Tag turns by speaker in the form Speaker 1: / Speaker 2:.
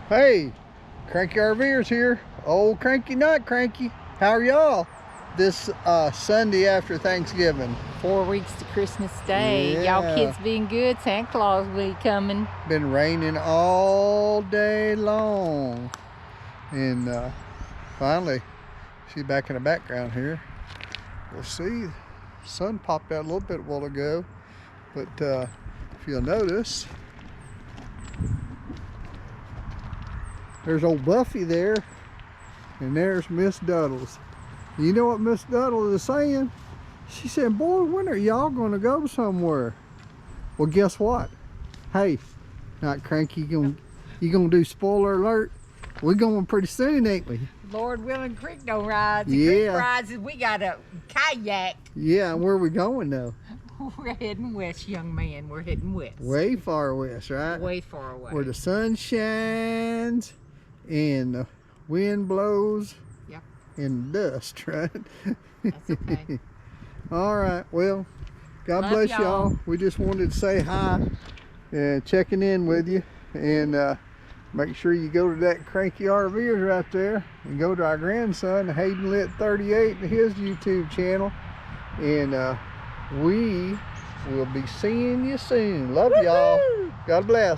Speaker 1: Hey, Cranky RVers here. Old Cranky, not Cranky. How are y'all this Sunday after Thanksgiving?
Speaker 2: 4 weeks to Christmas Day.
Speaker 1: Yeah.
Speaker 2: Y'all kids being good. Santa Claus will be coming.
Speaker 1: Been raining all day long. And finally, see back in the background here. We'll see. Sun popped out a little bit a while ago. But if you'll notice, there's old Buffy there, and there's Miss Duddles. You know what Miss Duddles is saying? She said, boy, when are y'all gonna go somewhere? Well, guess what? Hey, not Cranky, you gonna do spoiler alert? We're going pretty soon, ain't we?
Speaker 2: Lord willing, creek don't rise. The
Speaker 1: Yeah.
Speaker 2: creek rises, we got a kayak.
Speaker 1: Yeah, where are we going though?
Speaker 2: We're heading west, young man. We're heading west.
Speaker 1: Way far west, right?
Speaker 2: Way far away.
Speaker 1: Where the sun shines and the wind blows.
Speaker 2: Yep.
Speaker 1: And dust, right?
Speaker 2: That's okay.
Speaker 1: All right, well, God
Speaker 2: Love
Speaker 1: bless
Speaker 2: y'all.
Speaker 1: y'all. We just wanted to say hi and checking in with you, and make sure you go to that Cranky RVers right there and go to our grandson Hayden Lit 38 to his YouTube channel, and we will be seeing you soon. Love y'all. God bless.